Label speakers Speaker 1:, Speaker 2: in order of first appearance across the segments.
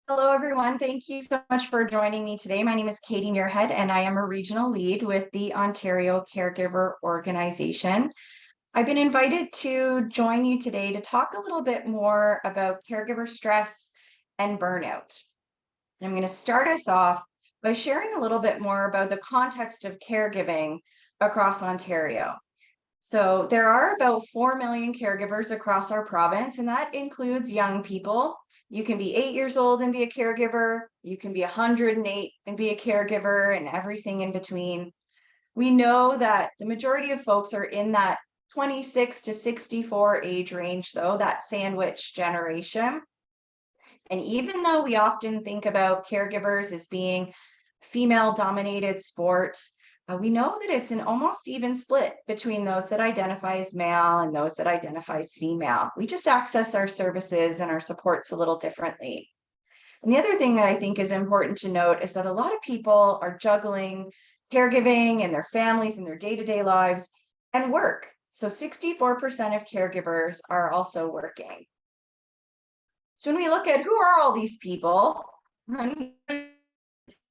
Speaker 1: Hello, everyone. Thank you so much for joining me today. My name is Katie Muirhead, and I am a regional lead with the Ontario Caregiver Organization. I've been invited to join you today to talk a little bit more about caregiver stress and burnout. And I'm going to start us off by sharing a little bit more about the context of caregiving across Ontario. So there are about 4 million caregivers across our province, and that includes young people. You can be 8 years old and be a caregiver. You can be 108 and be a caregiver, and everything in between. We know that the majority of folks are in that 26 to 64 age range, though, that sandwich generation. And even though we often think about caregivers as being female-dominated sport, we know that it's an almost even split between those that identify as male and those that identify as female. We just access our services and our supports a little differently. And the other thing that I think is important to note is that a lot of people are juggling caregiving and their families and their day-to-day lives and work. So 64% of caregivers are also working. So when we look at who are all these people,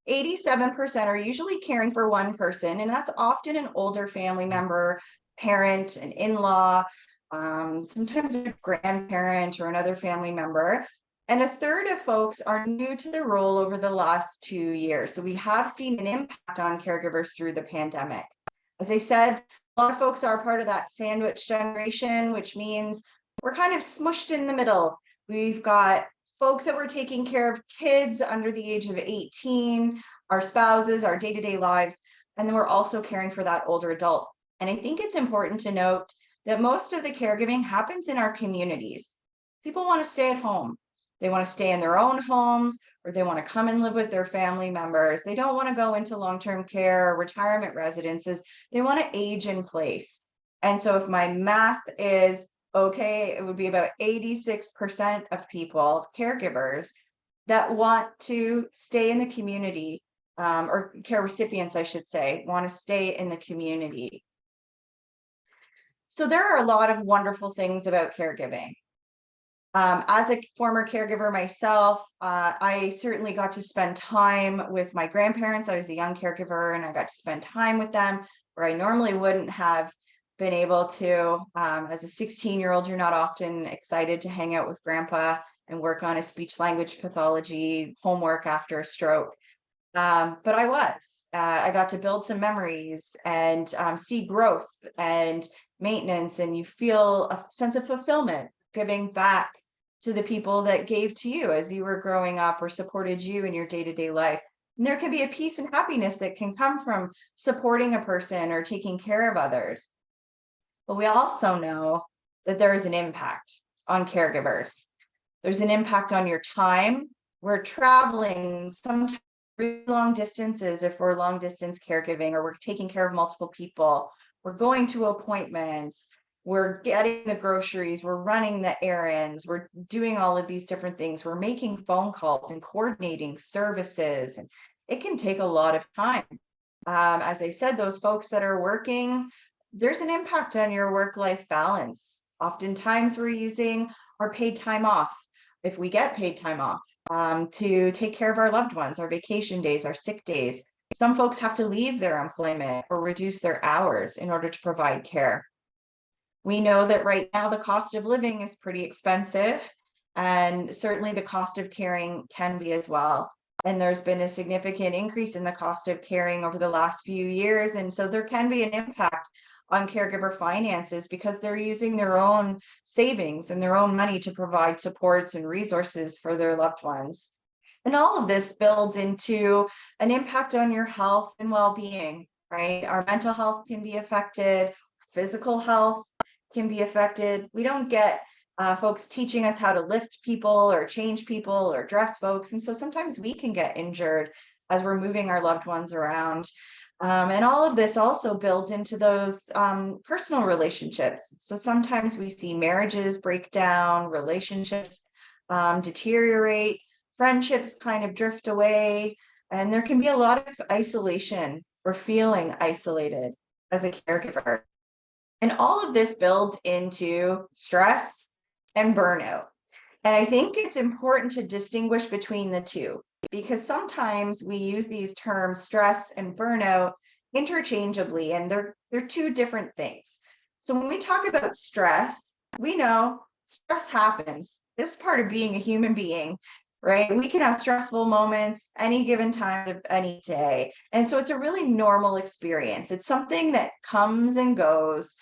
Speaker 1: 87% are usually caring for one person, and that's often an older family member, parent, an in-law, sometimes a grandparent or another family member. And a third of folks are new to the role over the last 2 years. So we have seen an impact on caregivers through the pandemic. As I said, a lot of folks are part of that sandwich generation, which means we're kind of smushed in the middle. We've got folks that were taking care of kids under the age of 18, our spouses, our day-to-day lives, and then we're also caring for that older adult. And I think it's important to note that most of the caregiving happens in our communities. People want to stay at home. They want to stay in their own homes, or they want to come and live with their family members. They don't want to go into long-term care or retirement residences. They want to age in place. And so if my math is okay, it would be about 86% of people, caregivers, that want to stay in the community, or care recipients, I should say, want to stay in the community. So there are a lot of wonderful things about caregiving. As a former caregiver myself, I certainly got to spend time with my grandparents. I was a young caregiver and I got to spend time with them where I normally wouldn't have been able to. As a 16-year-old, you're not often excited to hang out with grandpa and work on a speech language pathology homework after a stroke. But I was. I got to build some memories and see growth and maintenance, and you feel a sense of fulfillment giving back to the people that gave to you as you were growing up or supported you in your day-to-day life. And there can be a peace and happiness that can come from supporting a person or taking care of others. But we also know that there is an impact on caregivers. There's an impact on your time. We're traveling sometimes really long distances if we're long distance caregiving, or we're taking care of multiple people. We're going to appointments. We're getting the groceries, we're running the errands, we're doing all of these different things. We're making phone calls and coordinating services, and it can take a lot of time. As I said, those folks that are working, there's an impact on your work-life balance. Oftentimes we're using our paid time off, if we get paid time off, to take care of our loved ones, our vacation days, our sick days. Some folks have to leave their employment or reduce their hours in order to provide care. We know that right now the cost of living is pretty expensive, and certainly the cost of caring can be as well. And there's been a significant increase in the cost of caring over the last few years. And so there can be an impact on caregiver finances because they're using their own savings and their own money to provide supports and resources for their loved ones. And all of this builds into an impact on your health and well-being, right? Our mental health can be affected, physical health can be affected. We don't get folks teaching us how to lift people or change people or dress folks. And so sometimes we can get injured as we're moving our loved ones around. And all of this also builds into those personal relationships. So sometimes we see marriages break down, relationships deteriorate, friendships kind of drift away, and there can be a lot of isolation or feeling isolated as a caregiver. And all of this builds into stress and burnout. And I think it's important to distinguish between the two, because sometimes we use these terms stress and burnout interchangeably, and they're two different things. So when we talk about stress, we know stress happens. This is part of being a human being, right? We can have stressful moments any given time of any day. And so it's a really normal experience. It's something that comes and goes.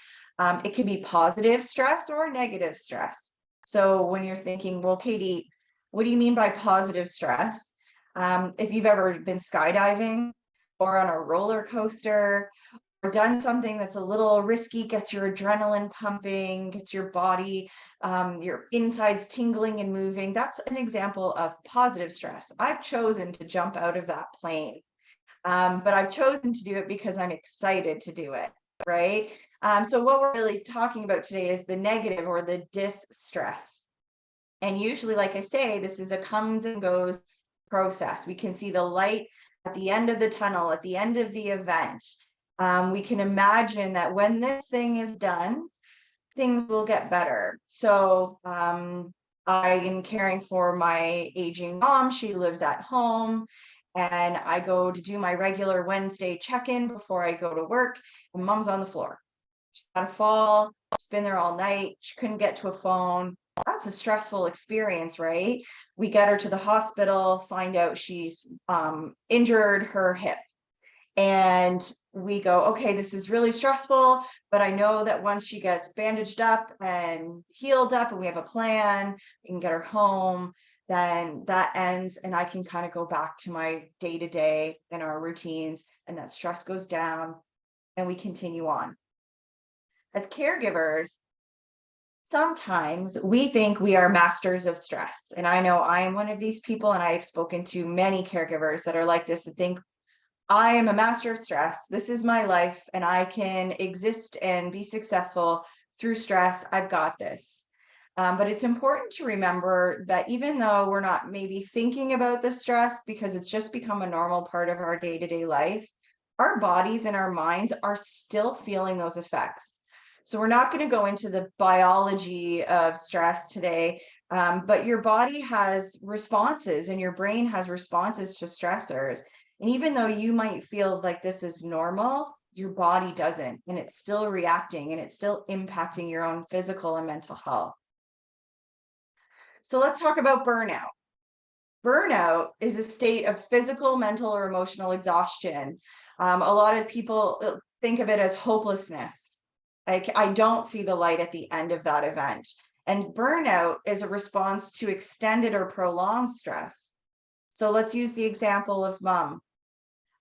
Speaker 1: It can be positive stress or negative stress. So when you're thinking, well, Katie, what do you mean by positive stress? If you've ever been skydiving or on a roller coaster or done something that's a little risky, gets your adrenaline pumping, gets your body, your insides tingling and moving, that's an example of positive stress. I've chosen to jump out of that plane, but I've chosen to do it because I'm excited to do it, right? So what we're really talking about today is the negative or the dis-stress. And usually, like I say, this is a comes and goes process. We can see the light at the end of the tunnel, at the end of the event. We can imagine that when this thing is done, things will get better. So I am caring for my aging mom. She lives at home. And I go to do my regular Wednesday check-in before I go to work. And mom's on the floor. She's had a fall. She's been there all night. She couldn't get to a phone. That's a stressful experience, right? We get her to the hospital, find out she's injured her hip. And we go, okay, this is really stressful, but I know that once she gets bandaged up and healed up and we have a plan, we can get her home, then that ends and I can kind of go back to my day-to-day and our routines, and that stress goes down and we continue on. As caregivers, sometimes we think we are masters of stress. And I know I am one of these people, and I've spoken to many caregivers that are like this and think, I am a master of stress. This is my life, and I can exist and be successful through stress. I've got this. But it's important to remember that even though we're not maybe thinking about the stress because it's just become a normal part of our day-to-day life, our bodies and our minds are still feeling those effects. So we're not going to go into the biology of stress today, but your body has responses and your brain has responses to stressors. And even though you might feel like this is normal, your body doesn't, and it's still reacting and it's still impacting your own physical and mental health. So let's talk about burnout. Burnout is a state of physical, mental, or emotional exhaustion. A lot of people think of it as hopelessness. I don't see the light at the end of that event. And burnout is a response to extended or prolonged stress. So let's use the example of mom.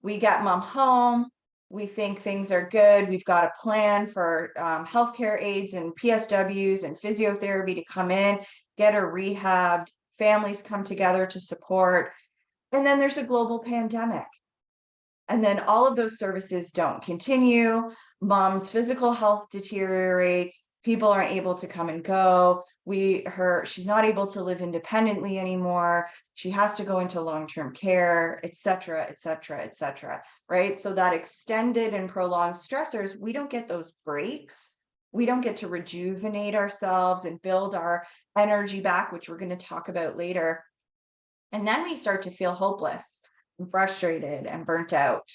Speaker 1: We get mom home. We think things are good. We've got a plan for healthcare aides and PSWs and physiotherapy to come in, get her rehabbed. Families come together to support. And then there's a global pandemic. And then all of those services don't continue. Mom's physical health deteriorates. People aren't able to come and go. She's not able to live independently anymore. She has to go into long-term care, et cetera, et cetera, et cetera, right? So that extended and prolonged stressors, we don't get those breaks. We don't get to rejuvenate ourselves and build our energy back, which we're going to talk about later. And then we start to feel hopeless and frustrated and burnt out.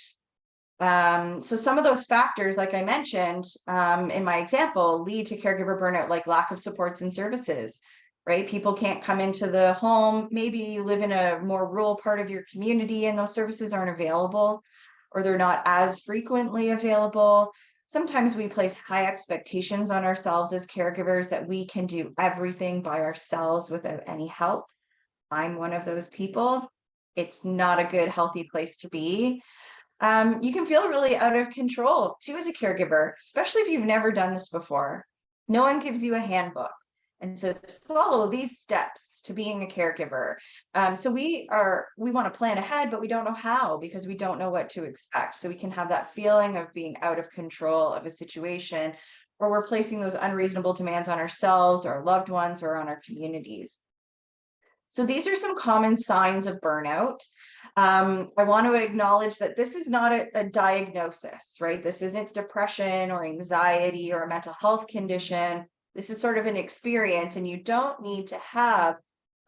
Speaker 1: So some of those factors, like I mentioned in my example, lead to caregiver burnout, like lack of supports and services, right? People can't come into the home. Maybe you live in a more rural part of your community and those services aren't available, or they're not as frequently available. Sometimes we place high expectations on ourselves as caregivers that we can do everything by ourselves without any help. I'm one of those people. It's not a good, healthy place to be. You can feel really out of control too as a caregiver, especially if you've never done this before. No one gives you a handbook and says, follow these steps to being a caregiver. So we want to plan ahead, but we don't know how because we don't know what to expect. So we can have that feeling of being out of control of a situation, or we're placing those unreasonable demands on ourselves, our loved ones, or on our communities. So these are some common signs of burnout. I want to acknowledge that this is not a diagnosis, right? This isn't depression or anxiety or a mental health condition. This is sort of an experience, and you don't need to have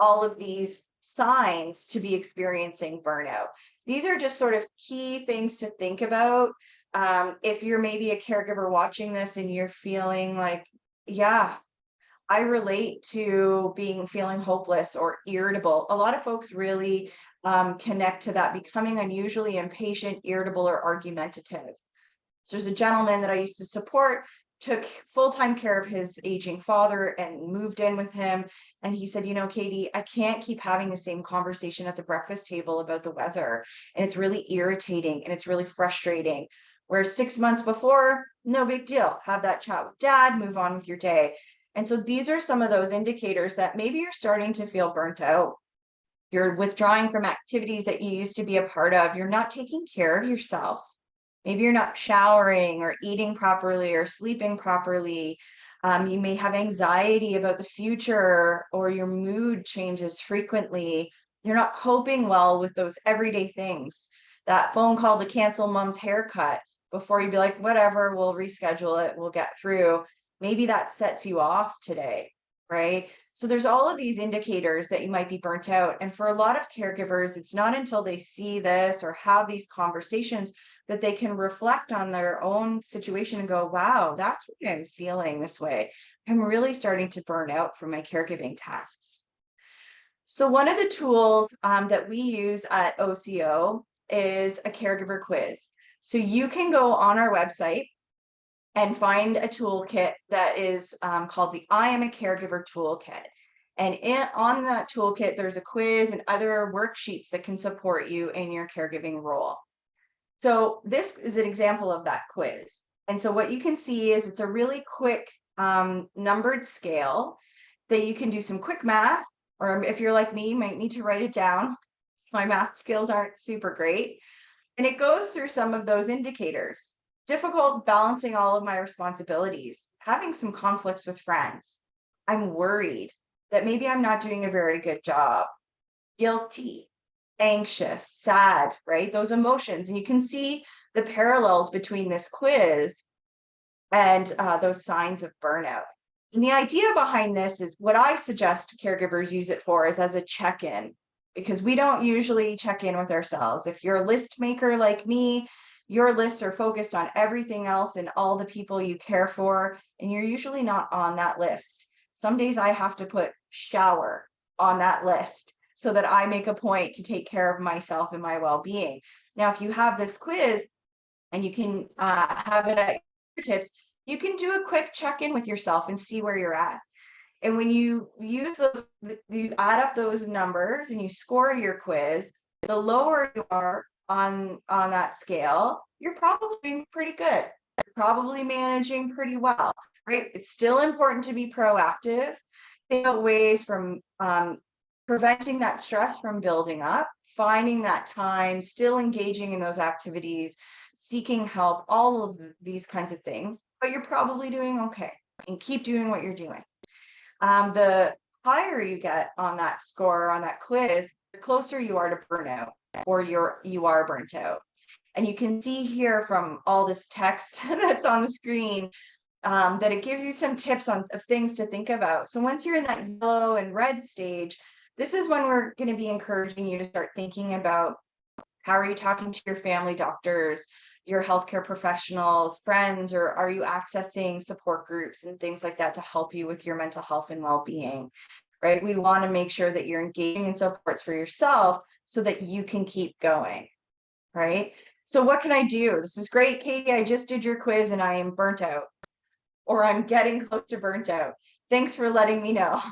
Speaker 1: all of these signs to be experiencing burnout. These are just sort of key things to think about. If you're maybe a caregiver watching this and you're feeling like, yeah, I relate to feeling hopeless or irritable. A lot of folks really connect to that, becoming unusually impatient, irritable, or argumentative. So there's a gentleman that I used to support, took full-time care of his aging father and moved in with him. And he said, Katie, I can't keep having the same conversation at the breakfast table about the weather. And it's really irritating and it's really frustrating. Whereas 6 months before, no big deal. Have that chat with dad, move on with your day. And so these are some of those indicators that maybe you're starting to feel burnt out. You're withdrawing from activities that you used to be a part of. You're not taking care of yourself. Maybe you're not showering or eating properly or sleeping properly. You may have anxiety about the future, or your mood changes frequently. You're not coping well with those everyday things. That phone call to cancel mom's haircut before you'd be like, whatever, we'll reschedule it, we'll get through. Maybe that sets you off today, right? So there's all of these indicators that you might be burnt out. And for a lot of caregivers, it's not until they see this or have these conversations that they can reflect on their own situation and go, wow, that's why I'm feeling this way. I'm really starting to burn out from my caregiving tasks. So one of the tools that we use at OCO is a caregiver quiz. So you can go on our website and find a toolkit that is called the I Am a Caregiver Toolkit. And on that toolkit, there's a quiz and other worksheets that can support you in your caregiving role. So this is an example of that quiz. And so what you can see is it's a really quick numbered scale that you can do some quick math, or if you're like me, you might need to write it down. My math skills aren't super great. And it goes through some of those indicators. Difficult balancing all of my responsibilities, having some conflicts with friends. I'm worried that maybe I'm not doing a very good job. Guilty, anxious, sad, right? Those emotions. And you can see the parallels between this quiz and those signs of burnout. And the idea behind this is what I suggest caregivers use it for is as a check-in, because we don't usually check in with ourselves. If you're a list maker like me, your lists are focused on everything else and all the people you care for, and you're usually not on that list. Some days I have to put shower on that list so that I make a point to take care of myself and my well-being. Now, if you have this quiz and you can have it at your fingertips, you can do a quick check-in with yourself and see where you're at. And when you use those, you add up those numbers and you score your quiz, the lower you are on that scale, you're probably doing pretty good. You're probably managing pretty well, right? It's still important to be proactive. Think about ways from preventing that stress from building up, finding that time, still engaging in those activities, seeking help, all of these kinds of things. But you're probably doing okay, and keep doing what you're doing. The higher you get on that score, on that quiz, the closer you are to burnout, or you are burnt out. And you can see here from all this text that's on the screen that it gives you some tips of things to think about. So once you're in that yellow and red stage, this is when we're going to be encouraging you to start thinking about how are you talking to your family doctors, your healthcare professionals, friends, or are you accessing support groups and things like that to help you with your mental health and well-being, right? We want to make sure that you're engaging in supports for yourself so that you can keep going, right? So what can I do? This is great, Katie. I just did your quiz and I am burnt out, or I'm getting close to burnt out. Thanks for letting me know.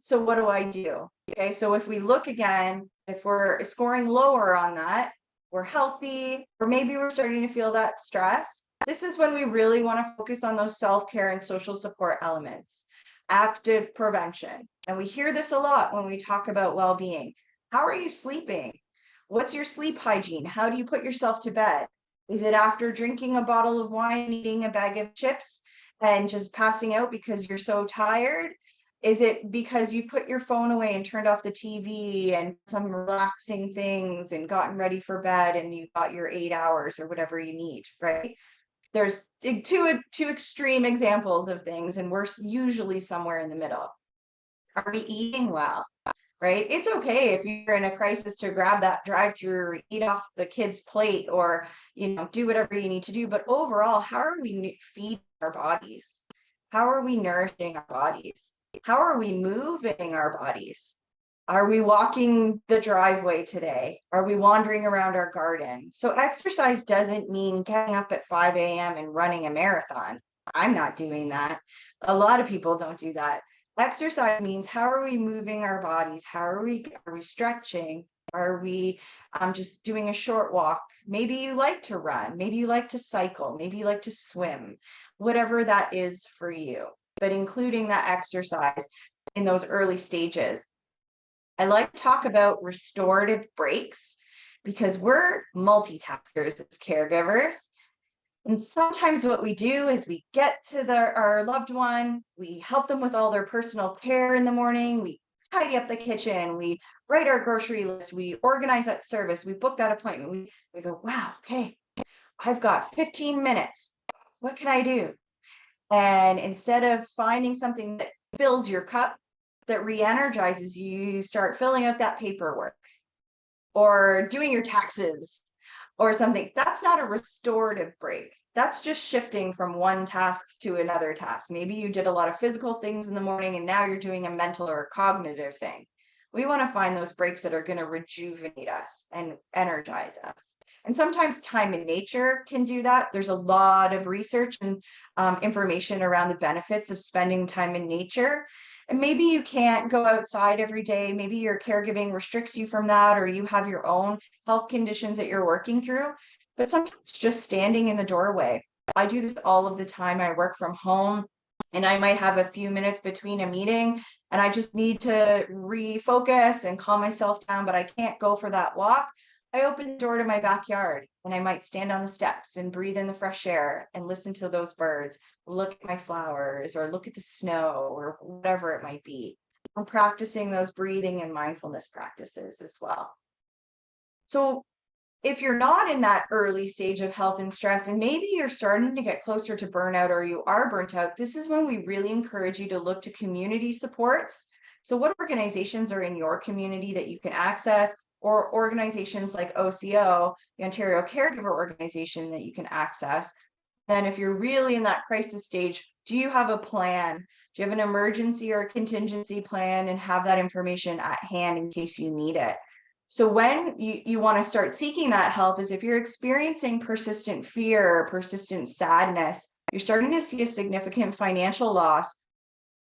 Speaker 1: So what do I do? Okay, so if we look again, if we're scoring lower on that, we're healthy, or maybe we're starting to feel that stress. This is when we really want to focus on those self-care and social support elements, active prevention. And we hear this a lot when we talk about well-being. How are you sleeping? What's your sleep hygiene? How do you put yourself to bed? Is it after drinking a bottle of wine, eating a bag of chips, and just passing out because you're so tired? Is it because you put your phone away and turned off the TV and some relaxing things and gotten ready for bed and you got your 8 hours or whatever you need, right? There's two extreme examples of things, and we're usually somewhere in the middle. Are we eating well? right? It's okay if you're in a crisis to grab that drive-through or eat off the kid's plate or, do whatever you need to do. But overall, how are we feeding our bodies? How are we nourishing our bodies? How are we moving our bodies? Are we walking the driveway today? Are we wandering around our garden? So exercise doesn't mean getting up at 5 a.m. and running a marathon. I'm not doing that. A lot of people don't do that. Exercise means how are we moving our bodies? Are we stretching? Are we just doing a short walk? Maybe you like to run. Maybe you like to cycle. Maybe you like to swim. Whatever that is for you. But including that exercise in those early stages. I like to talk about restorative breaks because we're multitaskers as caregivers. And sometimes what we do is we get to our loved one, we help them with all their personal care in the morning, we tidy up the kitchen, we write our grocery list, we organize that service, we book that appointment. We go, wow, okay, I've got 15 minutes. What can I do? And instead of finding something that fills your cup, that re-energizes you, you start filling out that paperwork or doing your taxes or something. That's not a restorative break. That's just shifting from one task to another task. Maybe you did a lot of physical things in the morning and now you're doing a mental or a cognitive thing. We want to find those breaks that are going to rejuvenate us and energize us. And sometimes time in nature can do that. There's a lot of research and information around the benefits of spending time in nature. And maybe you can't go outside every day. Maybe your caregiving restricts you from that, or you have your own health conditions that you're working through. But sometimes just standing in the doorway. I do this all of the time. I work from home and I might have a few minutes between a meeting and I just need to refocus and calm myself down, but I can't go for that walk. I open the door to my backyard and I might stand on the steps and breathe in the fresh air and listen to those birds, look at my flowers or look at the snow or whatever it might be. I'm practicing those breathing and mindfulness practices as well. So if you're not in that early stage of health and stress, and maybe you're starting to get closer to burnout or you are burnt out, this is when we really encourage you to look to community supports. So what organizations are in your community that you can access? Or organizations like OCO, the Ontario Caregiver organization that you can access. Then if you're really in that crisis stage, do you have a plan? Do you have an emergency or a contingency plan and have that information at hand in case you need it? So when you want to start seeking that help is if you're experiencing persistent fear, or persistent sadness, you're starting to see a significant financial loss,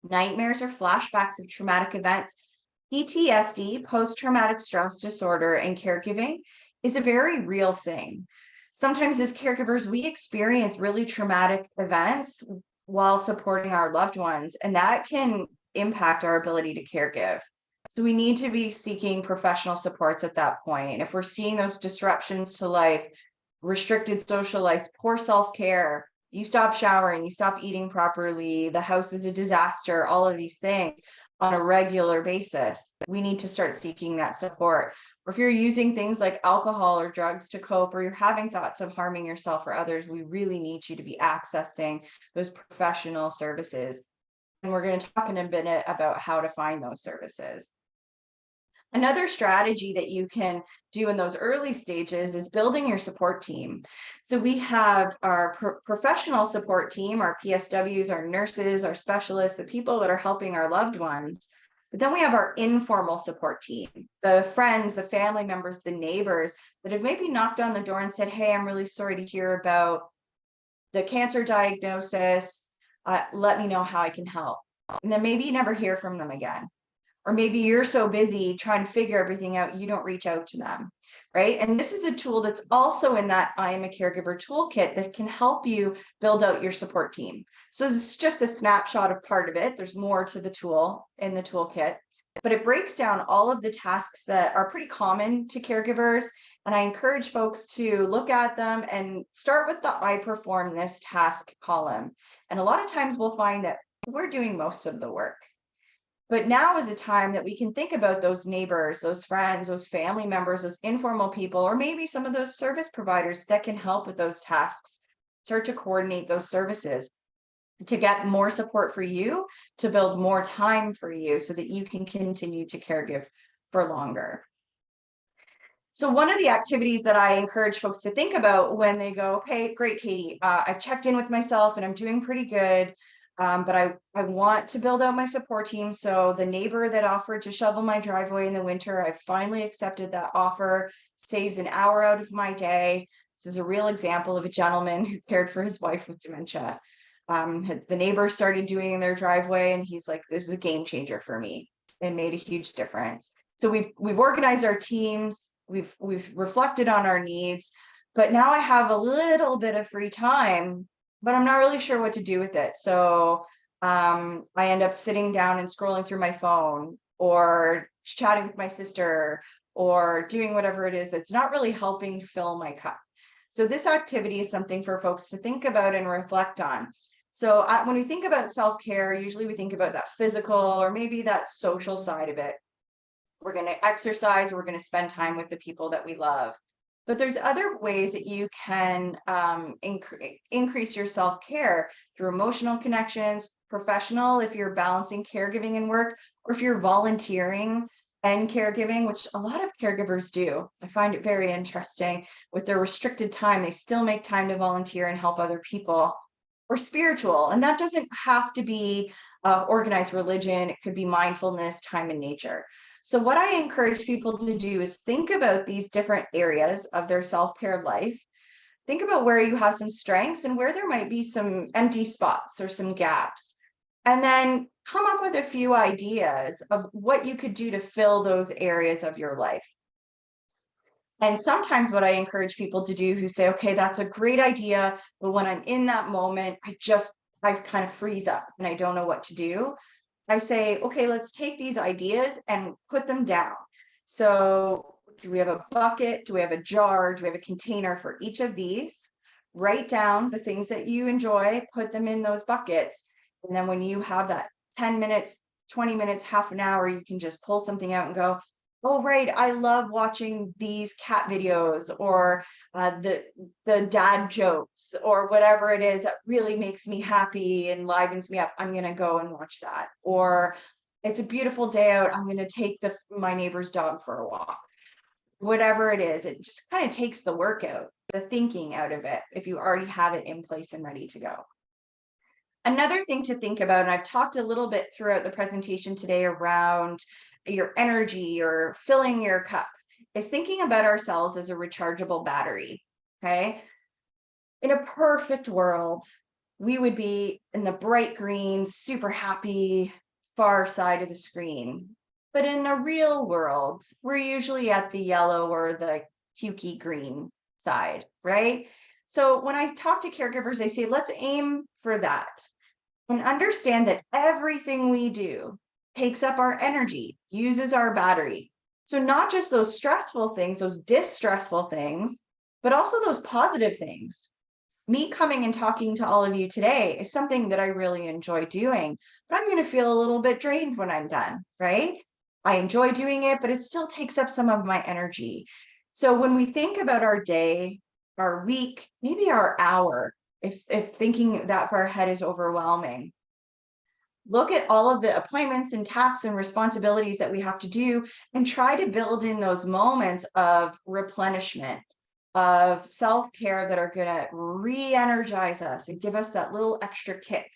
Speaker 1: nightmares or flashbacks of traumatic events. PTSD, post-traumatic stress disorder, and caregiving is a very real thing. Sometimes as caregivers, we experience really traumatic events while supporting our loved ones, and that can impact our ability to caregive. So we need to be seeking professional supports at that point. If we're seeing those disruptions to life, restricted social life, poor self-care, you stop showering, you stop eating properly, the house is a disaster, all of these things, on a regular basis, we need to start seeking that support. Or if you're using things like alcohol or drugs to cope, or you're having thoughts of harming yourself or others, we really need you to be accessing those professional services. And we're going to talk in a minute about how to find those services. Another strategy that you can do in those early stages is building your support team. So we have our professional support team, our PSWs, our nurses, our specialists, the people that are helping our loved ones. But then we have our informal support team, the friends, the family members, the neighbors that have maybe knocked on the door and said, hey, I'm really sorry to hear about the cancer diagnosis. Let me know how I can help. And then maybe you never hear from them again. Or maybe you're so busy trying to figure everything out, you don't reach out to them, right? And this is a tool that's also in that I Am a Caregiver toolkit that can help you build out your support team. So this is just a snapshot of part of it. There's more to the tool in the toolkit, but it breaks down all of the tasks that are pretty common to caregivers. And I encourage folks to look at them and start with the I perform this task column. And a lot of times we'll find that we're doing most of the work. But now is a time that we can think about those neighbors, those friends, those family members, those informal people, or maybe some of those service providers that can help with those tasks, start to coordinate those services. to get more support for you, to build more time for you so that you can continue to caregive for longer. So one of the activities that I encourage folks to think about when they go, okay, great, Katie, I've checked in with myself and I'm doing pretty good, but I want to build out my support team. So the neighbor that offered to shovel my driveway in the winter, I finally accepted that offer, saves an hour out of my day. This is a real example of a gentleman who cared for his wife with dementia. The neighbor started doing their driveway and he's like, this is a game changer for me. It made a huge difference. So we've organized our teams, we've reflected on our needs, but now I have a little bit of free time, but I'm not really sure what to do with it. So I end up sitting down and scrolling through my phone or chatting with my sister or doing whatever it is that's not really helping fill my cup. So this activity is something for folks to think about and reflect on. So when we think about self-care, usually we think about that physical or maybe that social side of it. We're going to exercise, we're going to spend time with the people that we love. But there's other ways that you can increase your self-care through emotional connections, professional, if you're balancing caregiving and work, or if you're volunteering and caregiving, which a lot of caregivers do. I find it very interesting. With their restricted time, they still make time to volunteer and help other people. Or spiritual, and that doesn't have to be organized religion. It could be mindfulness, time in nature. So what I encourage people to do is think about these different areas of their self-care life. Think about where you have some strengths and where there might be some empty spots or some gaps. And then come up with a few ideas of what you could do to fill those areas of your life. And sometimes what I encourage people to do who say, okay, that's a great idea, but when I'm in that moment, I kind of freeze up and I don't know what to do. I say, okay, let's take these ideas and put them down. So do we have a bucket? Do we have a jar? Do we have a container for each of these? Write down the things that you enjoy, put them in those buckets. And then when you have that 10 minutes, 20 minutes, half an hour, you can just pull something out and go, oh, right, I love watching these cat videos or the dad jokes or whatever it is that really makes me happy and livens me up. I'm going to go and watch that. Or it's a beautiful day out. I'm going to take my neighbor's dog for a walk. Whatever it is, it just kind of takes the work out, the thinking out of it, if you already have it in place and ready to go. Another thing to think about, and I've talked a little bit throughout the presentation today around your energy or filling your cup, is thinking about ourselves as a rechargeable battery. Okay. In a perfect world, we would be in the bright green, super happy, far side of the screen. But in the real world, we're usually at the yellow or the pukey green side, right? So when I talk to caregivers, I say, let's aim for that and understand that everything we do takes up our energy, uses our battery. So not just those stressful things, those distressful things, but also those positive things. Me coming and talking to all of you today is something that I really enjoy doing, but I'm going to feel a little bit drained when I'm done, right? I enjoy doing it, but it still takes up some of my energy. So when we think about our day, our week, maybe our hour, if thinking that far ahead is overwhelming, look at all of the appointments and tasks and responsibilities that we have to do and try to build in those moments of replenishment, of self-care that are going to re-energize us and give us that little extra kick.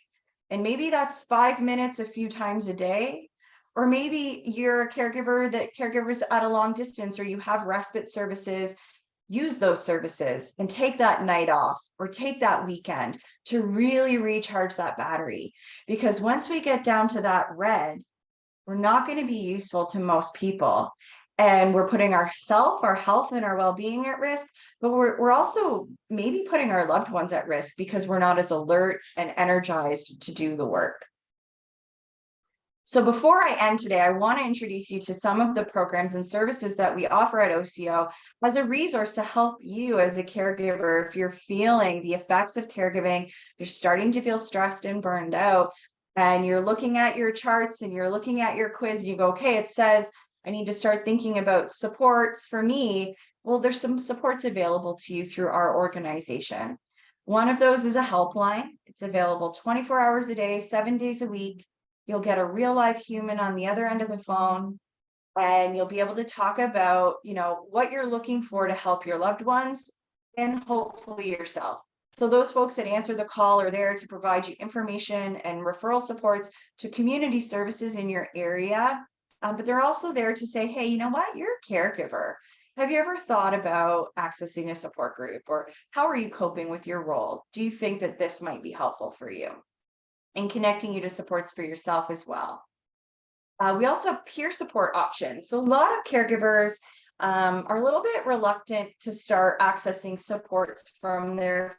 Speaker 1: And maybe that's 5 minutes a few times a day, or maybe you're a caregiver that caregivers at a long distance, or you have respite services. Use those services and take that night off or take that weekend to really recharge that battery. Because once we get down to that red, we're not going to be useful to most people. And we're putting ourselves, our health, and our well-being at risk, but we're also maybe putting our loved ones at risk because we're not as alert and energized to do the work. So before I end today, I want to introduce you to some of the programs and services that we offer at OCO as a resource to help you as a caregiver. If you're feeling the effects of caregiving, you're starting to feel stressed and burned out, and you're looking at your charts and you're looking at your quiz, and you go, okay, it says I need to start thinking about supports for me. Well, there's some supports available to you through our organization. One of those is a helpline. It's available 24 hours a day, 7 days a week. You'll get a real live human on the other end of the phone, and you'll be able to talk about, what you're looking for to help your loved ones and hopefully yourself. So those folks that answer the call are there to provide you information and referral supports to community services in your area. But they're also there to say, hey, you know what? You're a caregiver. Have you ever thought about accessing a support group, or how are you coping with your role? Do you think that this might be helpful for you? And connecting you to supports for yourself as well. We also have peer support options. So a lot of caregivers are a little bit reluctant to start accessing supports from their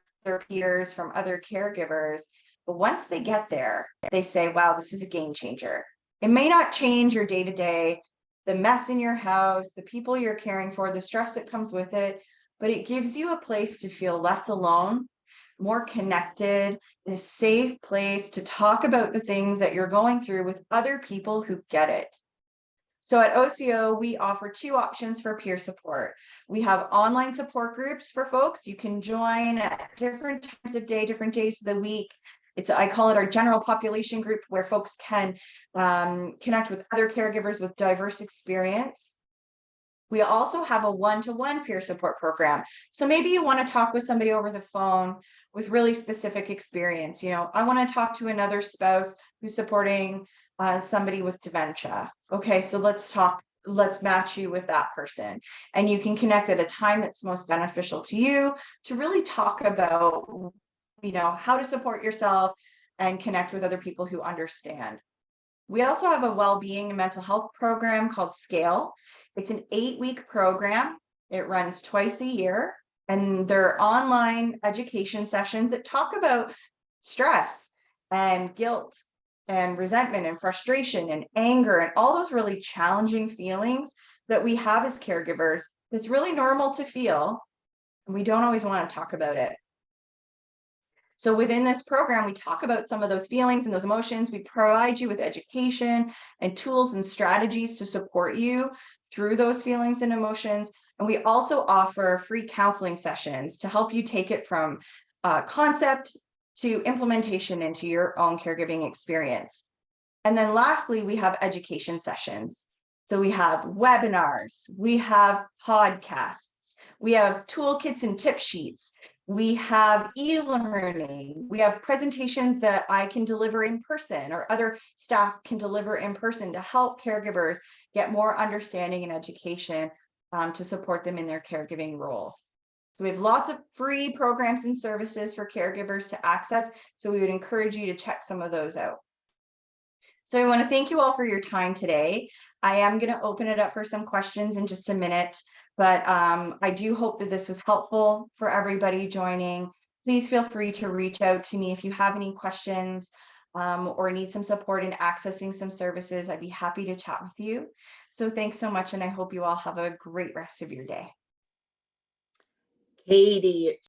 Speaker 1: peers, from other caregivers. But once they get there, they say, wow, this is a game changer. It may not change your day to day, the mess in your house, the people you're caring for, the stress that comes with it, but it gives you a place to feel less alone, more connected, in a safe place to talk about the things that you're going through with other people who get it. So at OCO, we offer two options for peer support. We have online support groups for folks. You can join at different times of day, different days of the week. I call it our general population group, where folks can connect with other caregivers with diverse experience. We also have a one-to-one peer support program. So maybe you want to talk with somebody over the phone with really specific experience. I want to talk to another spouse who's supporting somebody with dementia. Okay, so let's match you with that person. And you can connect at a time that's most beneficial to you to really talk about, how to support yourself and connect with other people who understand. We also have a well-being and mental health program called Scale. It's an 8-week program. It runs twice a year, and they're online education sessions that talk about stress and guilt and resentment and frustration and anger and all those really challenging feelings that we have as caregivers. It's really normal to feel, and we don't always want to talk about it. So within this program, we talk about some of those feelings and those emotions. We provide you with education and tools and strategies to support you through those feelings and emotions. And we also offer free counseling sessions to help you take it from concept to implementation into your own caregiving experience. And then lastly, we have education sessions. So we have webinars, we have podcasts, we have toolkits and tip sheets. We have e-learning. We have presentations that I can deliver in person or other staff can deliver in person to help caregivers get more understanding and education to support them in their caregiving roles. So we have lots of free programs and services for caregivers to access. So we would encourage you to check some of those out. So I want to thank you all for your time today. I am going to open it up for some questions in just a minute. But I do hope that this was helpful for everybody joining. Please feel free to reach out to me if you have any questions or need some support in accessing some services. I'd be happy to chat with you. So thanks so much, and I hope you all have a great rest of your day.
Speaker 2: Katie,